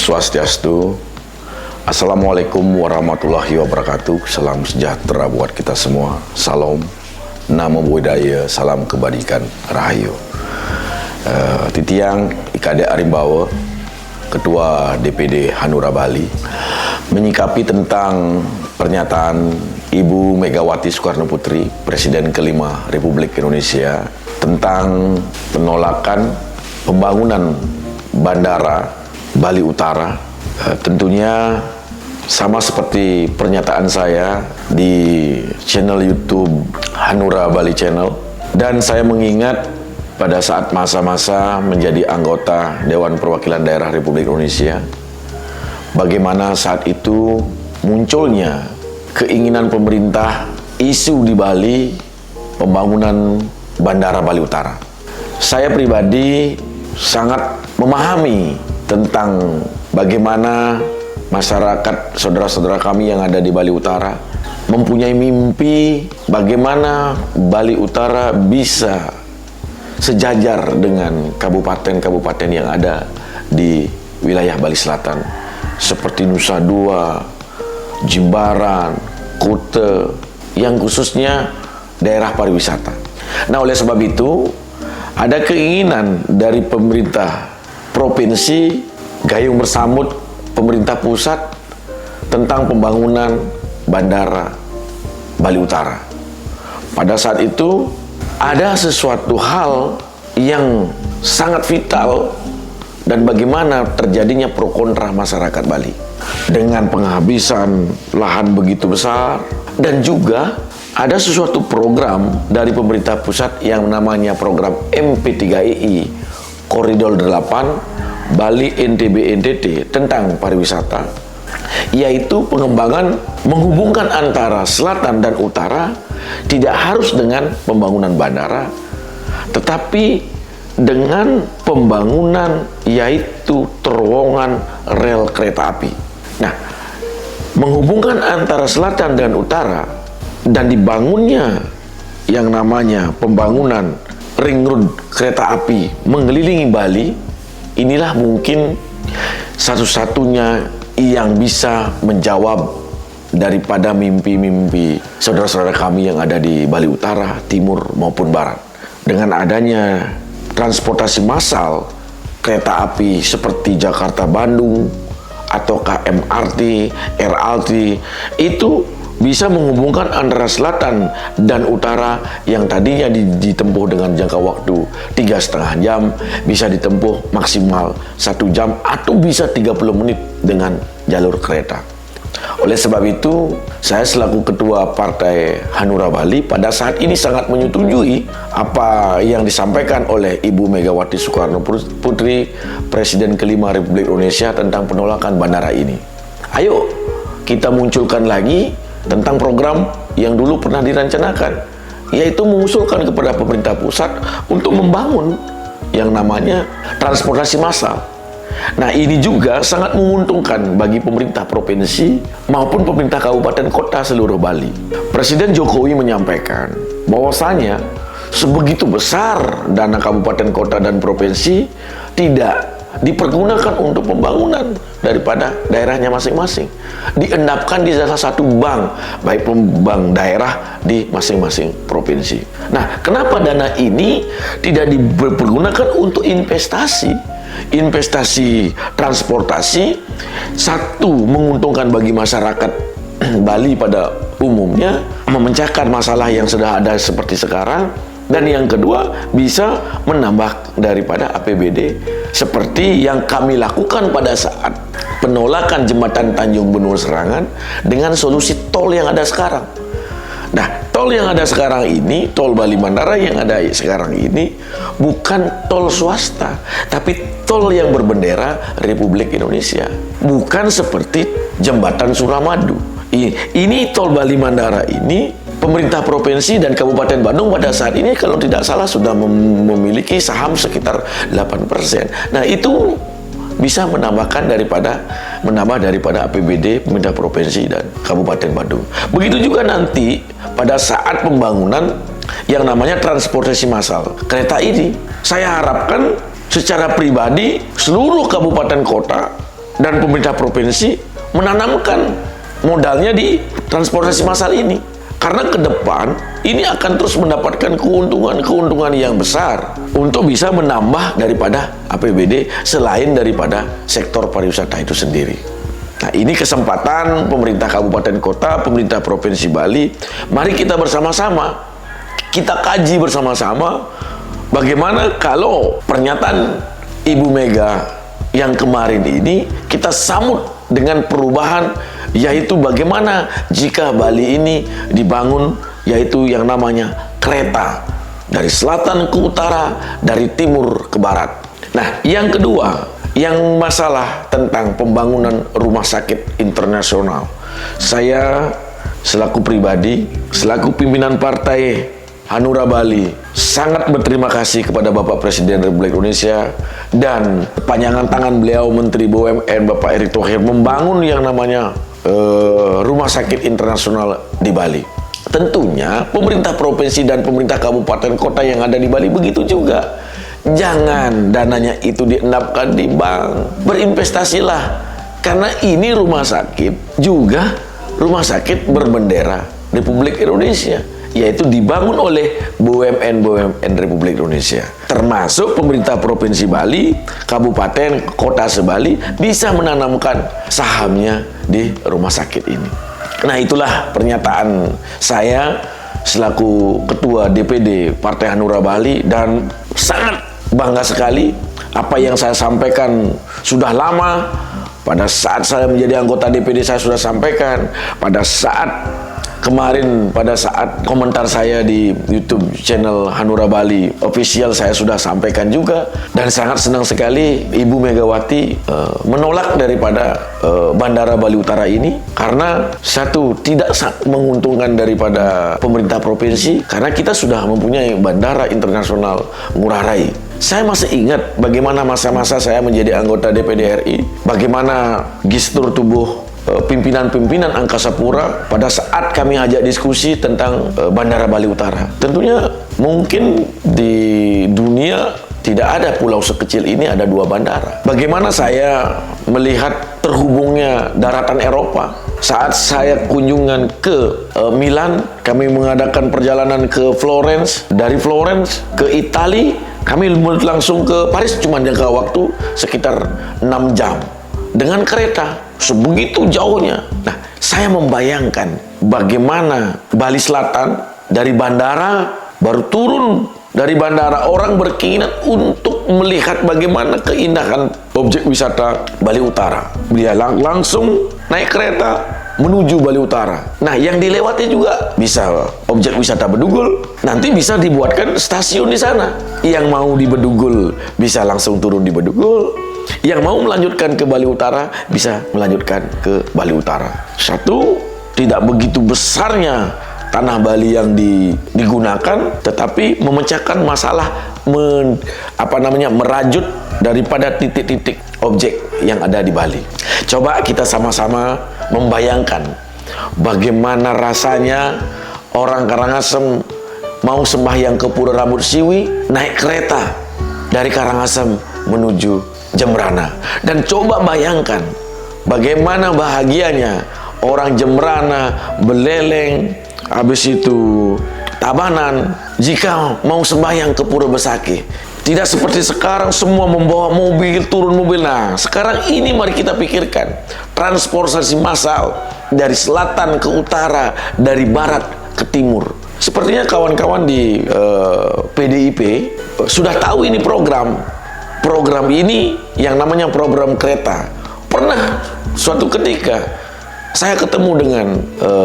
Swastiastu. Assalamualaikum warahmatullahi wabarakatuh. Salam sejahtera buat kita semua. Salam, namo buddhaya, salam kebajikan, rahayu. Titiang IKD Arimbawa, Ketua DPD Hanura Bali, menyikapi tentang pernyataan Ibu Megawati Soekarno Putri, Presiden kelima Republik Indonesia, tentang penolakan pembangunan Bandara Bali Utara. Tentunya sama seperti pernyataan saya di channel YouTube Hanura Bali Channel, dan saya mengingat pada saat masa-masa menjadi anggota Dewan Perwakilan Daerah Republik Indonesia, bagaimana saat itu munculnya keinginan pemerintah isu di Bali pembangunan Bandara Bali Utara. Saya pribadi sangat memahami tentang bagaimana masyarakat saudara-saudara kami yang ada di Bali Utara mempunyai mimpi bagaimana Bali Utara bisa sejajar dengan kabupaten-kabupaten yang ada di wilayah Bali Selatan seperti Nusa Dua, Jimbaran, Kuta, yang khususnya daerah pariwisata. Nah, oleh sebab itu ada keinginan dari pemerintah provinsi gayung bersambut pemerintah pusat tentang pembangunan Bandara Bali Utara. Pada saat itu ada sesuatu hal yang sangat vital dan bagaimana terjadinya pro kontra masyarakat Bali dengan penghabisan lahan begitu besar, dan juga ada sesuatu program dari pemerintah pusat yang namanya program MP3II Koridor 8 Bali NTB NTT tentang pariwisata, yaitu pengembangan menghubungkan antara selatan dan utara tidak harus dengan pembangunan bandara, tetapi dengan pembangunan yaitu terowongan rel kereta api. Nah, menghubungkan antara selatan dan utara dan dibangunnya yang namanya pembangunan ring road kereta api mengelilingi Bali, inilah mungkin satu-satunya yang bisa menjawab daripada mimpi-mimpi saudara-saudara kami yang ada di Bali Utara, Timur maupun Barat. Dengan adanya transportasi massal kereta api seperti Jakarta-Bandung atau MRT, LRT, itu bisa menghubungkan antara selatan dan utara yang tadinya ditempuh dengan jangka waktu 3,5 jam, bisa ditempuh maksimal 1 jam atau bisa 30 menit dengan jalur kereta. Oleh sebab itu, saya selaku Ketua Partai Hanura Bali pada saat ini sangat menyetujui apa yang disampaikan oleh Ibu Megawati Soekarno Putri, Presiden kelima Republik Indonesia, tentang penolakan bandara ini. Ayo kita munculkan lagi tentang program yang dulu pernah direncanakan, yaitu mengusulkan kepada pemerintah pusat untuk membangun yang namanya transportasi massal. Nah, ini juga sangat menguntungkan bagi pemerintah provinsi maupun pemerintah kabupaten kota seluruh Bali. Presiden Jokowi menyampaikan bahwasanya sebegitu besar dana kabupaten kota dan provinsi tidak dipergunakan untuk pembangunan daripada daerahnya masing-masing, diendapkan di salah satu bank, baik bank daerah di masing-masing provinsi. Nah, kenapa dana ini tidak dipergunakan untuk investasi transportasi? Satu, menguntungkan bagi masyarakat Bali pada umumnya, memecahkan masalah yang sudah ada seperti sekarang. Dan yang kedua, bisa menambah daripada APBD seperti yang kami lakukan pada saat penolakan jembatan Tanjung Benur Serangan dengan solusi tol yang ada sekarang. Nah, tol yang ada sekarang ini, tol Bali Mandara yang ada sekarang ini, bukan tol swasta, tapi tol yang berbendera Republik Indonesia. Bukan seperti jembatan Suramadu. Ini tol Bali Mandara ini, pemerintah provinsi dan Kabupaten Bandung pada saat ini kalau tidak salah sudah memiliki saham sekitar 8%. Nah, itu bisa menambah daripada APBD pemerintah provinsi dan Kabupaten Bandung. Begitu juga nanti pada saat pembangunan yang namanya transportasi massal kereta ini, saya harapkan secara pribadi seluruh kabupaten kota dan pemerintah provinsi menanamkan modalnya di transportasi massal ini. Karena ke depan ini akan terus mendapatkan keuntungan yang besar untuk bisa menambah daripada APBD selain daripada sektor pariwisata itu sendiri. Nah, ini kesempatan pemerintah kabupaten kota, pemerintah provinsi Bali, mari kita bersama-sama, kita kaji bersama-sama bagaimana kalau pernyataan Ibu Mega yang kemarin ini kita sambut dengan perubahan, yaitu bagaimana jika Bali ini dibangun yaitu yang namanya kereta dari selatan ke utara, dari timur ke barat. Nah, yang kedua, yang masalah tentang pembangunan rumah sakit internasional. Saya selaku pribadi, selaku pimpinan partai Hanura Bali, sangat berterima kasih kepada Bapak Presiden Republik Indonesia dan panjangan tangan beliau Menteri BUMN Bapak Erick Thohir membangun yang namanya rumah sakit internasional di Bali. Tentunya pemerintah provinsi dan pemerintah kabupaten kota yang ada di Bali begitu juga. Jangan dananya itu diendapkan di bank, berinvestasilah, karena ini rumah sakit juga rumah sakit berbendera Republik Indonesia, yaitu dibangun oleh BUMN Republik Indonesia, termasuk pemerintah Provinsi Bali, Kabupaten, Kota Sebali bisa menanamkan sahamnya di rumah sakit ini. Nah, itulah pernyataan saya selaku Ketua DPD Partai Hanura Bali, dan sangat bangga sekali apa yang saya sampaikan sudah lama. Pada saat saya menjadi anggota DPD saya sudah sampaikan, pada saat kemarin, pada saat komentar saya di YouTube channel Hanura Bali official saya sudah sampaikan juga. Dan sangat senang sekali Ibu Megawati menolak daripada Bandara Bali Utara ini, karena satu, tidak menguntungkan daripada pemerintah provinsi, karena kita sudah mempunyai Bandara Internasional Ngurah Rai. Saya masih ingat bagaimana masa-masa saya menjadi anggota DPD RI, bagaimana gestur tubuh pimpinan-pimpinan Angkasa Pura pada saat kami ajak diskusi tentang Bandara Bali Utara. Tentunya mungkin di dunia tidak ada pulau sekecil ini ada 2 bandara. Bagaimana saya melihat terhubungnya daratan Eropa. Saat saya kunjungan ke Milan, kami mengadakan perjalanan ke Florence. Dari Florence ke Italia, kami langsung ke Paris, cuma jangka waktu sekitar 6 jam. Dengan kereta, sebegitu jauhnya. Nah, saya membayangkan bagaimana Bali Selatan dari bandara, baru turun dari bandara, orang berkeinginan untuk melihat bagaimana keindahan objek wisata Bali Utara. Dia langsung naik kereta menuju Bali Utara. Nah, yang dilewati juga bisa objek wisata Bedugul, nanti bisa dibuatkan stasiun di sana. Yang mau di Bedugul bisa langsung turun di Bedugul, yang mau melanjutkan ke Bali Utara bisa melanjutkan ke Bali Utara. Satu, tidak begitu besarnya tanah Bali yang digunakan, tetapi memecahkan masalah merajut daripada titik-titik objek yang ada di Bali. Coba kita sama-sama membayangkan bagaimana rasanya orang Karangasem mau sembahyang ke Pura Rambut Siwi, naik kereta dari Karangasem menuju Jembrana. Dan coba bayangkan bagaimana bahagianya orang Jembrana, Beleleng, habis itu Tabanan jika mau sembahyang ke Pura Besaki. Tidak seperti sekarang semua membawa mobil, turun mobil. Nah, sekarang ini mari kita pikirkan transportasi massal dari selatan ke utara, dari barat ke timur. Sepertinya kawan-kawan di PDIP sudah tahu ini program ini yang namanya program kereta. Pernah suatu ketika saya ketemu dengan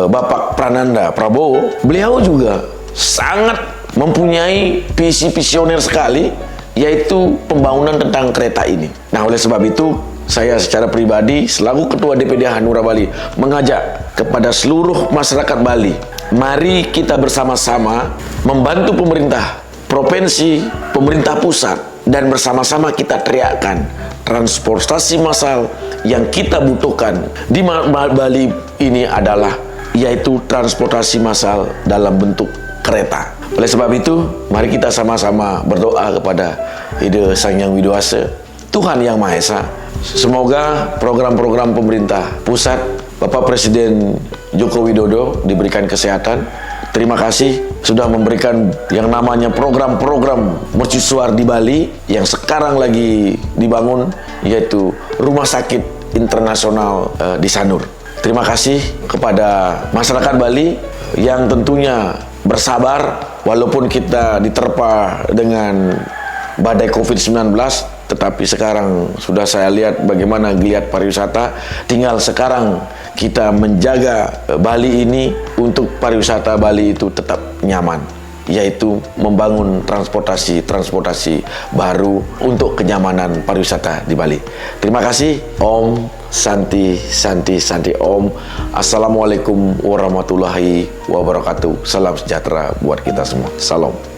Bapak Prananda Prabowo. Beliau juga sangat mempunyai visi visioner sekali, yaitu pembangunan tentang kereta ini. Nah, oleh sebab itu saya secara pribadi selaku Ketua DPD Hanura Bali mengajak kepada seluruh masyarakat Bali, mari kita bersama-sama membantu pemerintah provinsi, pemerintah pusat, dan bersama-sama kita teriakkan transportasi massal yang kita butuhkan di Bali ini adalah yaitu transportasi massal dalam bentuk kereta. Oleh sebab itu, mari kita sama-sama berdoa kepada Ide Sang Yang Widiwasa, Tuhan Yang Maha Esa, Semoga program-program pemerintah pusat, Bapak Presiden Joko Widodo diberikan kesehatan. Terima kasih sudah memberikan yang namanya program-program mercusuar di Bali yang sekarang lagi dibangun, yaitu Rumah Sakit Internasional di Sanur. Terima kasih kepada masyarakat Bali yang tentunya bersabar walaupun kita diterpa dengan badai COVID-19, tetapi sekarang sudah saya lihat bagaimana geliat pariwisata. Tinggal sekarang kita menjaga Bali ini untuk pariwisata Bali itu tetap nyaman, yaitu membangun transportasi baru untuk kenyamanan pariwisata di Bali. Terima kasih. Om Santi Santi Santi Om. Assalamualaikum warahmatullahi wabarakatuh. Salam sejahtera buat kita semua. Salam.